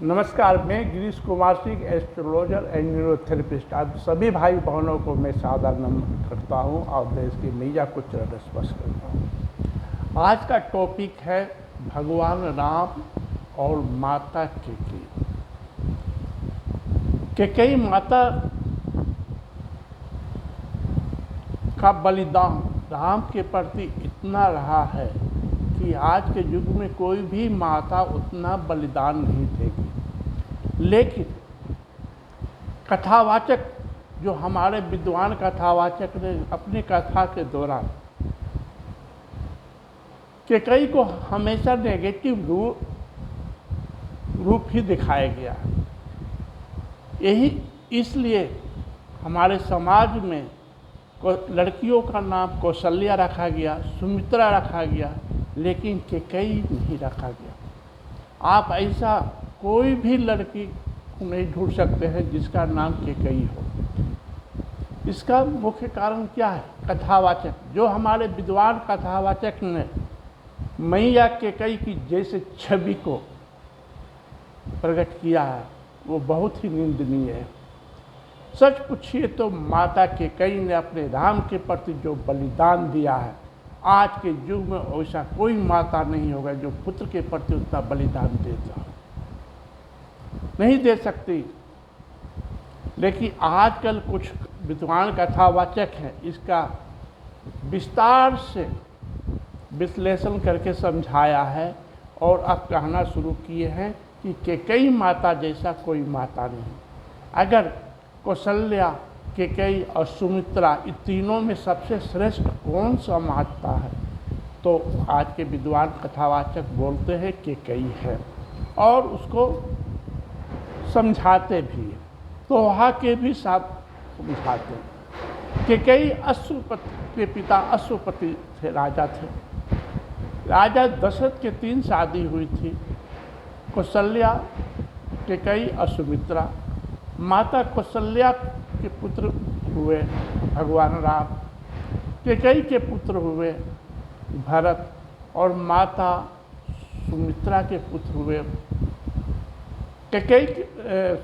नमस्कार, मैं Girish Kumar Singh, astrologer and neurotherapist. आप सभी भाई बहनों को मैं सादर नमन करता हूं और देश की मैया को चरण स्पर्श करता हूं। आज का टॉपिक है भगवान राम और माता कैकेयी। कैकेयी माता का बलिदान राम के प्रति इतना रहा है कि आज के युग में कोई भी माता उतना बलिदान नहीं देगी। लेकिन कथावाचक जो हमारे विद्वान कथावाचक ने अपनी कथा के दौरान कैकेयी को हमेशा नेगेटिव रूप ही दिखाया गया। यही इसलिए हमारे समाज में लड़कियों का नाम कौशल्या रखा गया, सुमित्रा रखा गया, लेकिन कैकेयी नहीं रखा गया। आप ऐसा कोई भी लड़की को नहीं ढूंढ सकते हैं जिसका नाम कैकेयी हो। इसका मुख्य कारण क्या है? कथावाचक जो हमारे विद्वान कथावाचक ने मैया कैकेयी की जैसे छवि को प्रकट किया है वो बहुत ही निंदनीय है। सच पूछिए तो माता कैकेयी ने अपने राम के प्रति जो बलिदान दिया है, आज के युग में ऐसा कोई माता नहीं होगा जो पुत्र के प्रति उतना बलिदान देता नहीं दे सकती। लेकिन आजकल कुछ विद्वान कथावाचक हैं इसका विस्तार से विश्लेषण करके समझाया है और अब कहना शुरू किए हैं कि कैकेयी माता जैसा कोई माता नहीं। अगर कौशल्या, कैकेयी और सुमित्रा इन तीनों में सबसे श्रेष्ठ कौन सा माता है तो आज के विद्वान कथावाचक बोलते हैं कैकेयी है और उसको समझाते भी हैं। तो वहाँ के भी सब समझाते हैं। कैकेयी अश्वपति के पिता अश्वपति थे, राजा थे। राजा दशरथ के 3 शादी हुई थी, कौशल्या, कैकेयी और सुमित्रा। माता कौशल्या के पुत्र हुए भगवान राम, कैकेयी के पुत्र हुए भरत और माता सुमित्रा के पुत्र हुए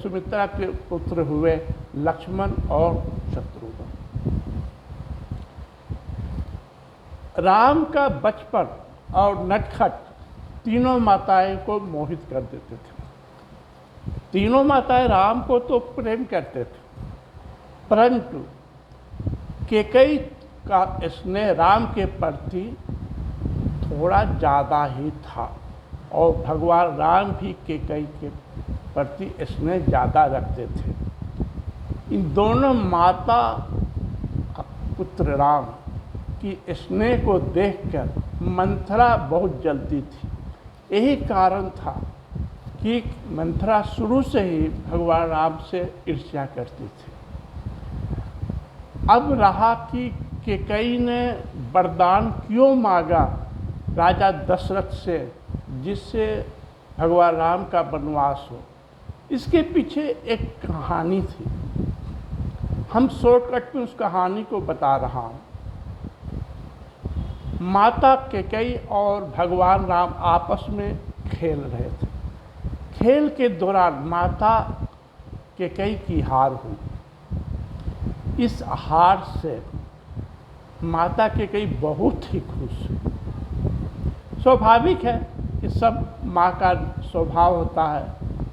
सुमित्रा के पुत्र हुए लक्ष्मण और शत्रुघ्न। राम का बचपन और नटखट तीनों माताएं को मोहित कर देते थे। तीनों माताएं राम को तो प्रेम करते थे, परंतु कैकेयी का स्नेह राम के प्रति थोड़ा ज़्यादा ही था और भगवान राम भी कैकेयी के प्रति स्नेह ज़्यादा रखते थे। इन दोनों माता पुत्र राम की स्नेह को देखकर मंथरा बहुत जलती थी। यही कारण था कि मंथरा शुरू से ही भगवान राम से ईर्ष्या करती थी। अब रहा कि कैकेयी ने वरदान क्यों मांगा राजा दशरथ से जिससे भगवान राम का वनवास हो, इसके पीछे एक कहानी थी। हम शॉर्टकट में उस कहानी को बता रहा हूँ। माता कैकेयी और भगवान राम आपस में खेल रहे थे। खेल के दौरान माता कैकेयी की हार हुई। इस हार से माता कैकेयी बहुत ही खुश हुई। स्वाभाविक है कि सब माँ का स्वभाव होता है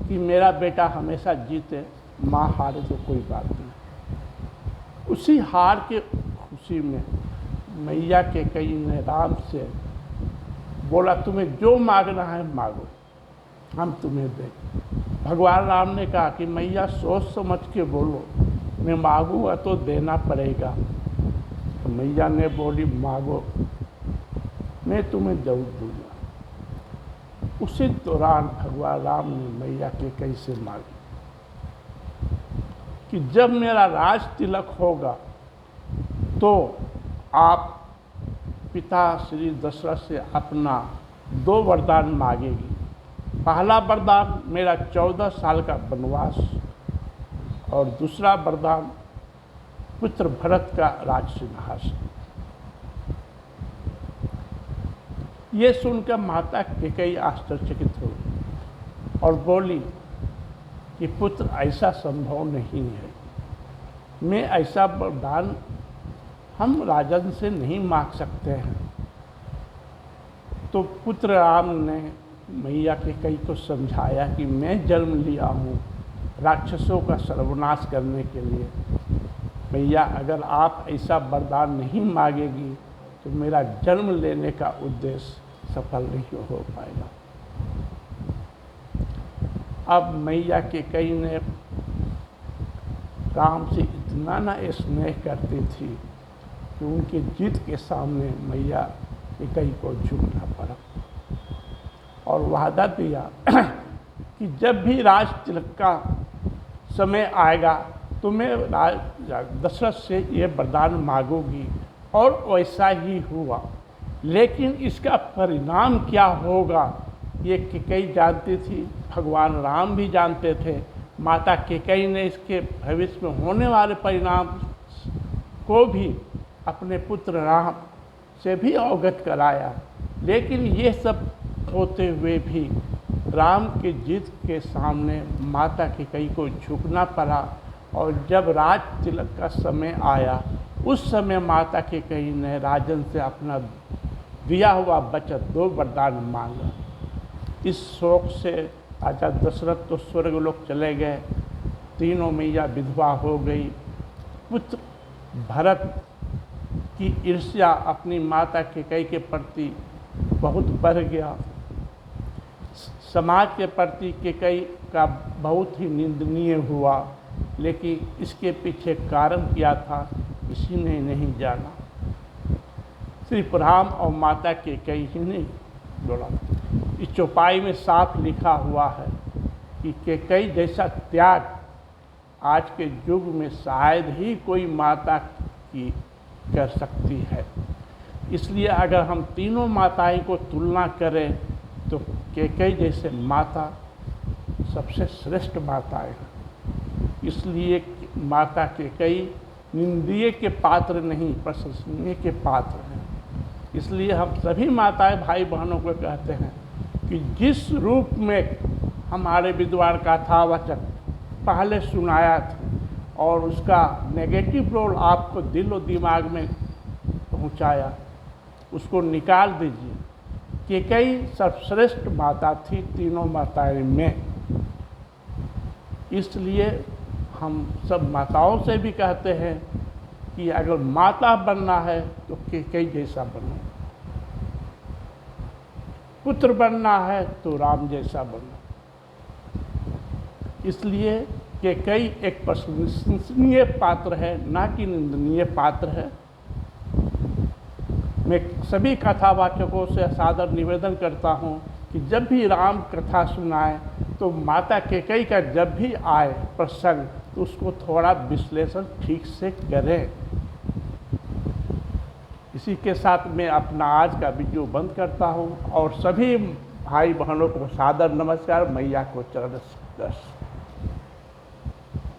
कि मेरा बेटा हमेशा जीते, माँ हारे तो कोई बात नहीं। उसी हार के खुशी में मैया कैकेयी ने राम से बोला, तुम्हें जो मांगना है मांगो, हम तुम्हें दें। भगवान राम ने कहा कि मैया सोच समझ के बोलो, मैं मांगूंगा तो देना पड़ेगा। तो मैया ने बोली, मांगो, मैं तुम्हें जरूर दूंगा। उसी दौरान भगवान राम ने मैया कैकेयी से मांगी कि जब मेरा राज तिलक होगा तो आप पिता श्री दशरथ से अपना 2 वरदान मांगेगी। पहला वरदान मेरा 14 साल का वनवास और दूसरा वरदान पुत्र भरत का राज सिंहासन। ये सुनकर माता कैकेयी आश्चर्यचकित हो और बोली कि पुत्र ऐसा संभव नहीं है, मैं ऐसा वरदान हम राजन से नहीं मांग सकते हैं। तो पुत्र राम ने मैया कैकेयी को समझाया कि मैं जन्म लिया हूँ राक्षसों का सर्वनाश करने के लिए। मैया, अगर आप ऐसा वरदान नहीं मांगेगी तो मेरा जन्म लेने का उद्देश्य सफल नहीं हो पाएगा। अब मैया कैकेयी ने राम से इतना ना स्नेह करती थी कि उनकी जिद के सामने मैया कैकेयी को झुकना पड़ा और वादा दिया कि जब भी राज तिलक का समय आएगा तो मैं राजा दशरथ से ये वरदान मांगूंगी। और वैसा ही हुआ, लेकिन इसका परिणाम क्या होगा ये कैकेयी जानती थी, भगवान राम भी जानते थे। माता कैकेयी ने इसके भविष्य में होने वाले परिणाम को भी अपने पुत्र राम से भी अवगत कराया। लेकिन ये सब होते हुए भी राम की जिद के सामने माता कैकेयी को झुकना पड़ा। और जब राज तिलक का समय आया, उस समय माता कैकेयी ने राजन से अपना दिया हुआ वचन 2 वरदान मांगा। इस शोक से राजा दशरथ तो स्वर्गलोक चले गए, तीनों मैया विधवा हो गई। पुत्र भरत की ईर्ष्या अपनी माता कैकेयी के प्रति बहुत बढ़ गया। समाज के प्रति कैकेयी का बहुत ही निंदनीय हुआ, लेकिन इसके पीछे कारण क्या था किसी ने नहीं जाना, सिर्फ राम और माता कैकेयी ही ने बोला। इस चौपाई में साफ लिखा हुआ है कि कैकेयी जैसा त्याग आज के युग में शायद ही कोई माता की कर सकती है। इसलिए अगर हम तीनों माताएं को तुलना करें तो कैकेयी जैसे माता सबसे श्रेष्ठ माताएं हैं। इसलिए माता कैकेयी निंदनीय के पात्र नहीं, प्रशंसनीय के पात्र हैं। इसलिए हम सभी माताएं भाई बहनों को कहते हैं कि जिस रूप में हमारे विद्वान कथावाचक पहले सुनाया था और उसका नेगेटिव रोल आपको दिल और दिमाग में पहुंचाया, उसको निकाल दीजिए। कैकेयी सर्वश्रेष्ठ माता थी तीनों माताएं में। इसलिए हम सब माताओं से भी कहते हैं कि अगर माता बनना है तो कैकेयी जैसा बनो, पुत्र बनना है तो राम जैसा बनो। इसलिए कैकेयी एक प्रशंसनीय पात्र है, ना कि निंदनीय पात्र है। मैं सभी कथावाचकों से सादर निवेदन करता हूँ कि जब भी राम कथा सुनाए तो माता कैकेयी का जब भी आए प्रसंग तो उसको थोड़ा विश्लेषण ठीक से करें। इसी के साथ मैं अपना आज का वीडियो बंद करता हूँ और सभी भाई बहनों को सादर नमस्कार, मैया को चरण स्पर्श।